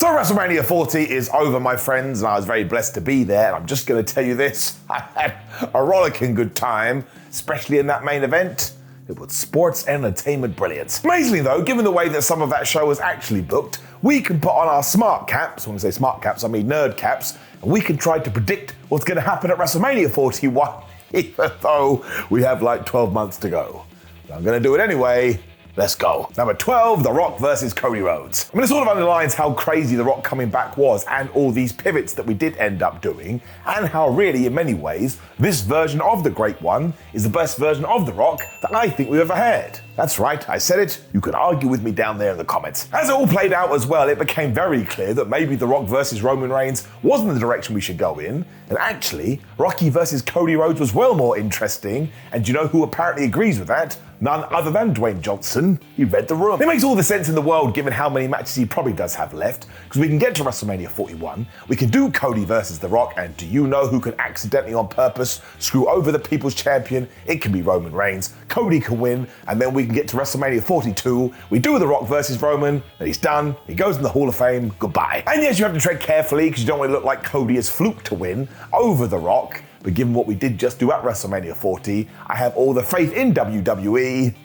So WrestleMania 40 is over, my friends, and I was very blessed to be there. And I'm just going to tell you this, I had a rollicking good time, especially in that main event. It was sports entertainment brilliance. Amazingly though, given the way that some of that show was actually booked, we can put on our smart caps. When I say smart caps, I mean nerd caps, and we can try to predict what's going to happen at WrestleMania 41, even though we have like 12 months to go. But I'm going to do it anyway. Let's go. Number 12, The Rock versus Cody Rhodes. I mean, it sort of underlines how crazy The Rock coming back was and all these pivots that we did end up doing, and how really, in many ways, this version of the Great One is the best version of The Rock that I think we've ever had. That's right, I said it. You can argue with me down there in the comments. As it all played out as well, it became very clear that maybe The Rock versus Roman Reigns wasn't the direction we should go in, and actually, Rocky versus Cody Rhodes was well more interesting, and you know who apparently agrees with that? None other than Dwayne Johnson. He read the room. It makes all the sense in the world given how many matches he probably does have left, because we can get to WrestleMania 41, we can do Cody versus The Rock, and do you know who can accidentally on purpose screw over the People's Champion? It can be Roman Reigns. Cody can win, and then we can get to WrestleMania 42, we do The Rock versus Roman, and he's done, he goes in the Hall of Fame, goodbye. And yes, you have to tread carefully, because you don't want to look like Cody has fluked to win over The Rock, but given what we did just do at WrestleMania 40, I have all the faith in WWE,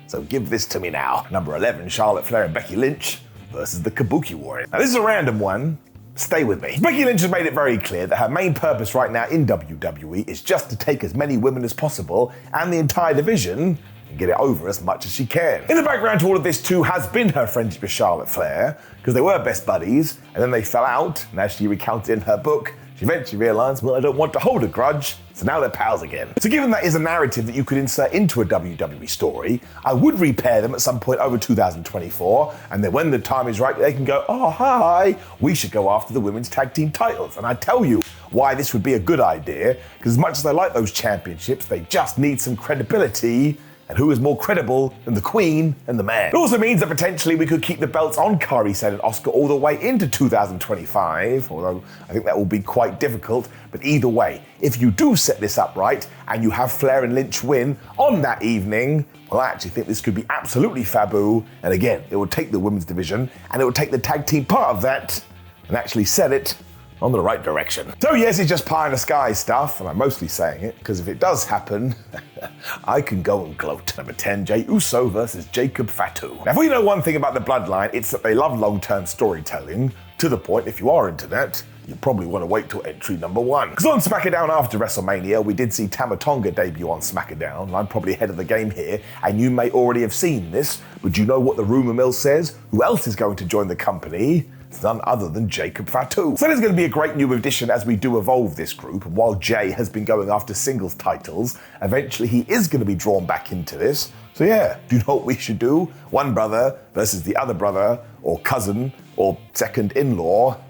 so give this to me now. Number 11, Charlotte Flair and Becky Lynch versus the Kabuki Warriors. Now this is a random one, stay with me. Becky Lynch has made it very clear that her main purpose right now in WWE is just to take as many women as possible and the entire division and get it over as much as she can. In the background to all of this too has been her friendship with Charlotte Flair, because they were best buddies, and then they fell out, and as she recounted in her book, she eventually realised, well, I don't want to hold a grudge, so now they're pals again. So given that is a narrative that you could insert into a WWE story, I would repair them at some point over 2024, and then when the time is right, they can go, oh, hi, we should go after the women's tag team titles. And I tell you why this would be a good idea, because as much as I like those championships, they just need some credibility. And who is more credible than the Queen and the Man? It also means that potentially we could keep the belts on Kairi Sane and Asuka all the way into 2025, although I think that will be quite difficult. But either way, if you do set this up right and you have Flair and Lynch win on that evening, well, I actually think this could be absolutely fabu. And again, it would take the women's division and it would take the tag team part of that and actually set it on the right direction. So yes, it's just pie in the sky stuff, and I'm mostly saying it because if it does happen, I can go and gloat. Number 10, Jey Uso versus Jacob Fatu. Now, if we know one thing about the Bloodline, it's that they love long-term storytelling, to the point, if you are into that, you probably want to wait till entry number 1. Because on SmackDown after WrestleMania, we did see Tama Tonga debut on SmackDown, and I'm probably ahead of the game here, and you may already have seen this, but do you know what the rumor mill says? Who else is going to join the company? It's none other than Jacob Fatu. So there's going to be a great new addition as we do evolve this group, and while Jay has been going after singles titles, eventually he is going to be drawn back into this. So yeah, do you know what we should do? One brother versus the other brother, or cousin, or second in-law.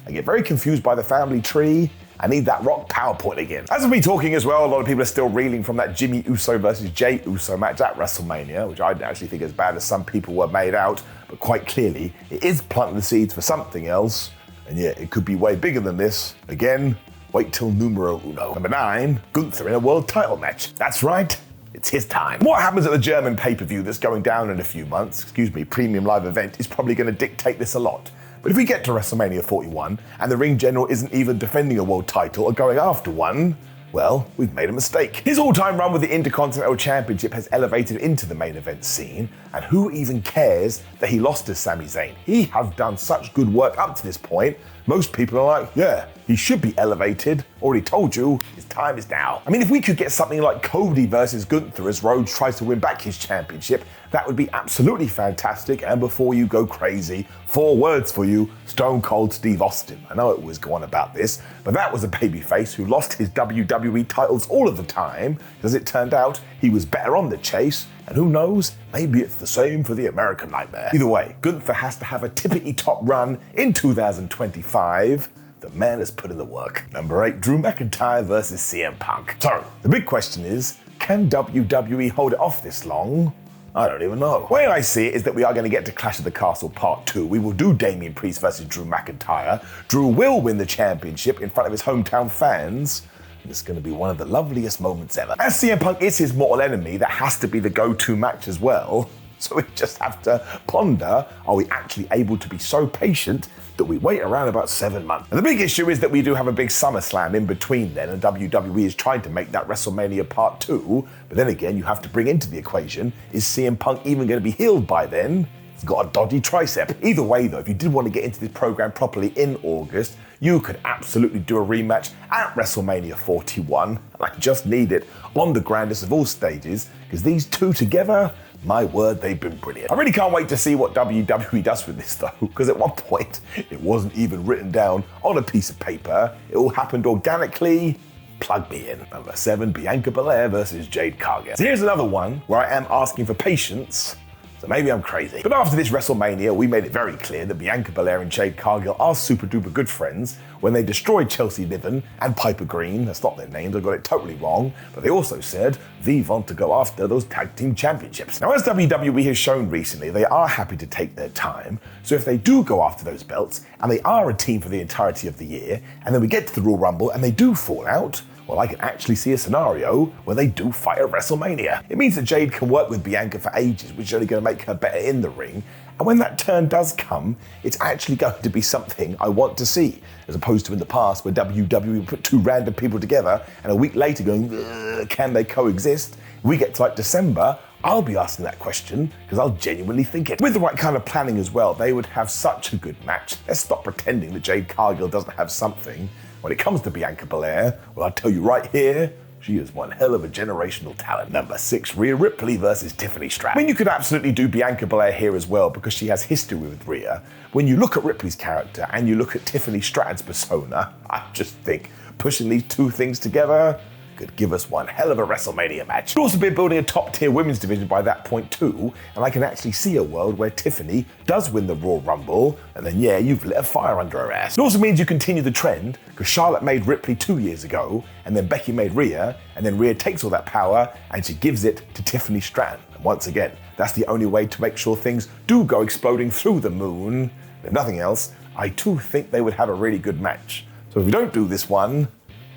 I get very confused by the family tree. I need that Rock PowerPoint again. As of me talking as well, a lot of people are still reeling from that Jimmy Uso versus Jey Uso match at WrestleMania, which I didn't actually think as bad as some people were made out, but quite clearly, it is planting the seeds for something else, and yeah, it could be way bigger than this. Again, wait till numero uno. Number 9, Gunther in a world title match. That's right, it's his time. What happens at the German pay-per-view that's going down in a few months, premium live event, is probably going to dictate this a lot. But if we get to WrestleMania 41 and the ring general isn't even defending a world title or going after one, well, we've made a mistake. His all-time run with the Intercontinental Championship has elevated into the main event scene, and who even cares that he lost to Sami Zayn? He has done such good work up to this point, most people are like, yeah, he should be elevated. Already told you, his time is now. I mean, if we could get something like Cody versus Gunther as Rhodes tries to win back his championship, that would be absolutely fantastic. And before you go crazy, 4 words for you, Stone Cold Steve Austin. I know it was going on about this, but that was a babyface who lost his WWE titles all of the time. As it turned out, he was better on the chase, and who knows, maybe it's the same for the American Nightmare. Either way, Gunther has to have a tippity-top run in 2025. The man has put in the work. Number 8, Drew McIntyre versus CM Punk. So, the big question is, can WWE hold it off this long? I don't even know. The way I see it is that we are going to get to Clash of the Castle Part 2. We will do Damian Priest versus Drew McIntyre. Drew will win the championship in front of his hometown fans. It's going to be one of the loveliest moments ever. As CM Punk is his mortal enemy, that has to be the go-to match as well. So we just have to ponder, are we actually able to be so patient that we wait around about 7 months? And the big issue is that we do have a big SummerSlam in between then, and WWE is trying to make that WrestleMania Part 2, but then again, you have to bring into the equation, is CM Punk even going to be healed by then? He's got a dodgy tricep. Either way though, if you did want to get into this program properly in August, you could absolutely do a rematch at WrestleMania 41, and I just need it on the grandest of all stages, because these two together, my word, they've been brilliant. I really can't wait to see what WWE does with this though, because at one point, it wasn't even written down on a piece of paper. It all happened organically. Plug me in. Number 7, Bianca Belair versus Jade Cargill. So here's another one where I am asking for patience, so maybe I'm crazy. But after this WrestleMania, we made it very clear that Bianca Belair and Jade Cargill are super duper good friends when they destroyed Chelsea Niven and Piper Green. That's not their names, I got it totally wrong. But they also said, we want to go after those tag team championships. Now, as WWE has shown recently, they are happy to take their time. So if they do go after those belts, and they are a team for the entirety of the year, and then we get to the Royal Rumble and they do fall out, well, I can actually see a scenario where they do fight at WrestleMania. It means that Jade can work with Bianca for ages, which is only going to make her better in the ring. And when that turn does come, it's actually going to be something I want to see, as opposed to in the past where WWE put two random people together and a week later going, can they coexist? If we get to like December, I'll be asking that question because I'll genuinely think it. With the right kind of planning as well, they would have such a good match. Let's stop pretending that Jade Cargill doesn't have something. When it comes to Bianca Belair, well, I'll tell you right here, she is one hell of a generational talent. Number 6, Rhea Ripley versus Tiffany Strat. I mean, you could absolutely do Bianca Belair here as well because she has history with Rhea. When you look at Ripley's character and you look at Tiffany Strat's persona, I just think pushing these two things together could give us one hell of a WrestleMania match. We'd also be building a top-tier women's division by that point too, and I can actually see a world where Tiffany does win the Royal Rumble, and then yeah, you've lit a fire under her ass. It also means you continue the trend, because Charlotte made Ripley 2 years ago, and then Becky made Rhea, and then Rhea takes all that power, and she gives it to Tiffany Strat. And once again, that's the only way to make sure things do go exploding through the moon. If nothing else, I too think they would have a really good match. So if we don't do this one,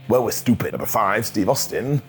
well, we're stupid. Number 5, Steve Austin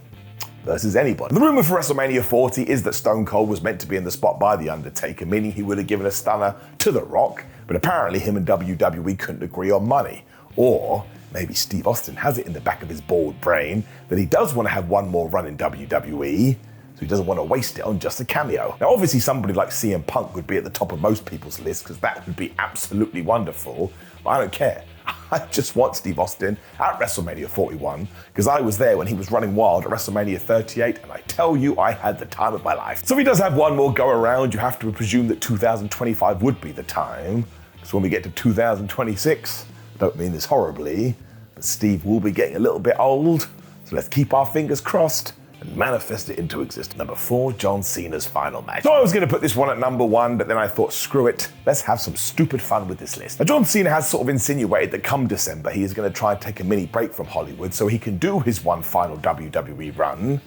versus anybody. The rumor for WrestleMania 40 is that Stone Cold was meant to be in the spot by The Undertaker, meaning he would have given a stunner to The Rock, but apparently him and WWE couldn't agree on money. Or maybe Steve Austin has it in the back of his bald brain that he does want to have one more run in WWE, so he doesn't want to waste it on just a cameo. Now, obviously somebody like CM Punk would be at the top of most people's lists because that would be absolutely wonderful, but I don't care. I just want Steve Austin at WrestleMania 41 because I was there when he was running wild at WrestleMania 38 and I tell you I had the time of my life. So if he does have one more go around, you have to presume that 2025 would be the time, because when we get to 2026, I don't mean this horribly, but Steve will be getting a little bit old, so let's keep our fingers crossed and manifest it into existence. Number 4, John Cena's final match. So I was going to put this one at number 1, but then I thought, screw it, let's have some stupid fun with this list. Now, John Cena has sort of insinuated that come December, he is going to try and take a mini break from Hollywood so he can do his one final WWE run.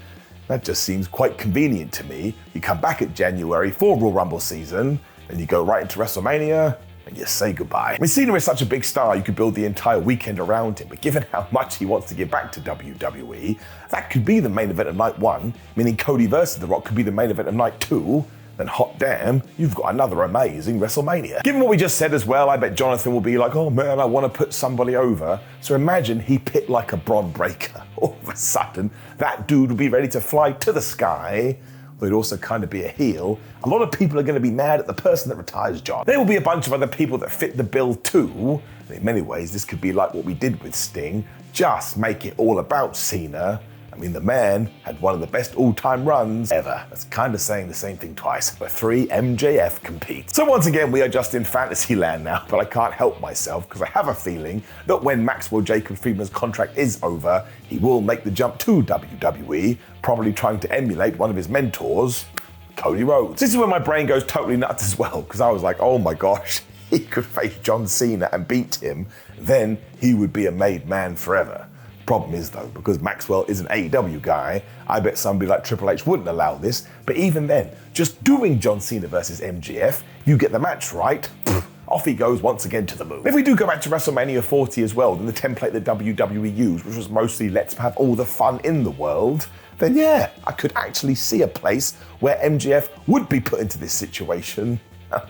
That just seems quite convenient to me. You come back at January for Royal Rumble season, then you go right into WrestleMania, and you say goodbye. I mean, Cena is such a big star, you could build the entire weekend around him, but given how much he wants to give back to WWE, that could be the main event of night 1, meaning Cody versus The Rock could be the main event of night 2, then hot damn, you've got another amazing WrestleMania. Given what we just said as well, I bet Jonathan will be like, oh man, I want to put somebody over. So imagine he picked like a Bron Breakker. All of a sudden, that dude would be ready to fly to the sky, but he'd also kind of be a heel. A lot of people are going to be mad at the person that retires John. There will be a bunch of other people that fit the bill too. And in many ways, this could be like what we did with Sting. Just make it all about Cena. I mean, the man had one of the best all-time runs ever. That's kind of saying the same thing twice. But 3, MJF compete. So once again, we are just in fantasy land now, but I can't help myself because I have a feeling that when Maxwell Jacob Friedman's contract is over, he will make the jump to WWE, probably trying to emulate one of his mentors, Cody Rhodes. This is when my brain goes totally nuts as well, because I was like, oh my gosh, he could face John Cena and beat him, then he would be a made man forever. Problem is though, because Maxwell is an AEW guy, I bet somebody like Triple H wouldn't allow this, but even then, just doing John Cena versus MJF, you get the match right, off he goes once again to the moon. If we do go back to WrestleMania 40 as well, then the template that WWE used, which was mostly let's have all the fun in the world, then yeah, I could actually see a place where MJF would be put into this situation.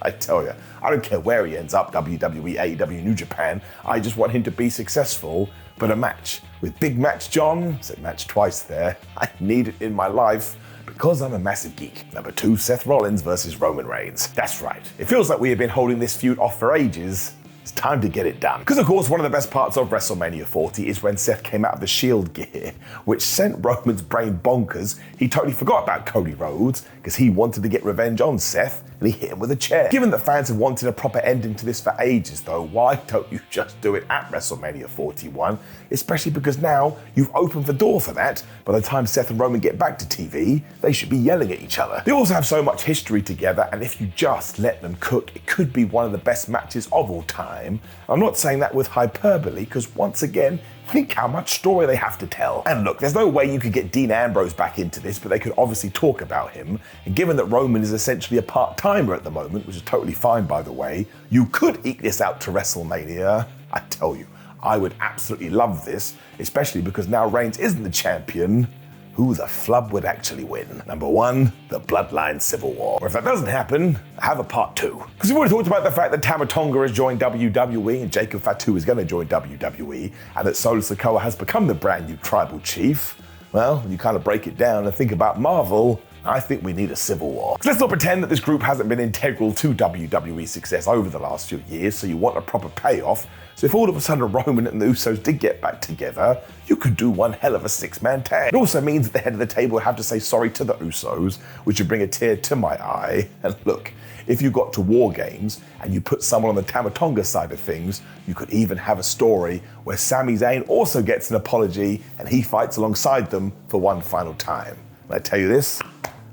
I tell you, I don't care where he ends up, WWE, AEW, New Japan, I just want him to be successful. But a match with Big Match John, said match twice there, I need it in my life because I'm a massive geek. Number 2, Seth Rollins versus Roman Reigns. That's right, it feels like we have been holding this feud off for ages. It's time to get it done. Because of course, one of the best parts of WrestleMania 40 is when Seth came out of the Shield gear, which sent Roman's brain bonkers. He totally forgot about Cody Rhodes because he wanted to get revenge on Seth and he hit him with a chair. Given that fans have wanted a proper ending to this for ages though, why don't you just do it at WrestleMania 41? Especially because now you've opened the door for that. By the time Seth and Roman get back to TV, they should be yelling at each other. They also have so much history together, and if you just let them cook, it could be one of the best matches of all time. I'm not saying that with hyperbole, because once again, think how much story they have to tell. And look, there's no way you could get Dean Ambrose back into this, but they could obviously talk about him. And given that Roman is essentially a part-timer at the moment, which is totally fine by the way, you could eke this out to WrestleMania. I tell you, I would absolutely love this, especially because now Reigns isn't the champion. Who the flub would actually win? Number 1, the Bloodline Civil War. Or if that doesn't happen, have a part 2. Because we've already talked about the fact that Tama Tonga has joined WWE and Jacob Fatu is going to join WWE, and that Solo Sikoa has become the brand new tribal chief. Well, when you kind of break it down and think about Marvel, I think we need a civil war. So let's not pretend that this group hasn't been integral to WWE's success over the last few years, so you want a proper payoff. So if all of a sudden Roman and the Usos did get back together, you could do one hell of a 6-man tag. It also means that the head of the table would have to say sorry to the Usos, which would bring a tear to my eye. And look, if you got to War Games and you put someone on the Tama Tonga side of things, you could even have a story where Sami Zayn also gets an apology and he fights alongside them for one final time. And I tell you this,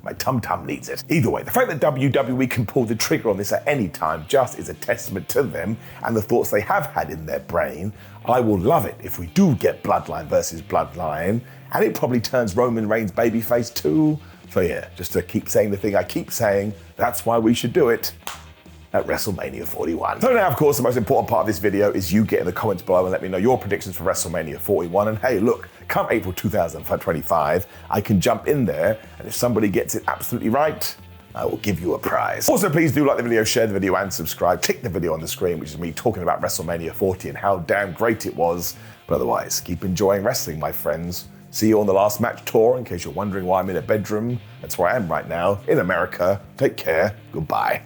my tum-tum needs it. Either way, the fact that WWE can pull the trigger on this at any time just is a testament to them and the thoughts they have had in their brain. I will love it if we do get Bloodline versus Bloodline, and it probably turns Roman Reigns babyface too. So yeah, just to keep saying the thing I keep saying, that's why we should do it at WrestleMania 41. So now, of course, the most important part of this video is you get in the comments below and let me know your predictions for WrestleMania 41. And hey, look, come April 2025, I can jump in there, and if somebody gets it absolutely right, I will give you a prize. Also, please do like the video, share the video, and subscribe. Click the video on the screen, which is me talking about WrestleMania 40 and how damn great it was. But otherwise, keep enjoying wrestling, my friends. See you on the Last Match tour, in case you're wondering why I'm in a bedroom. That's where I am right now, in America. Take care. Goodbye.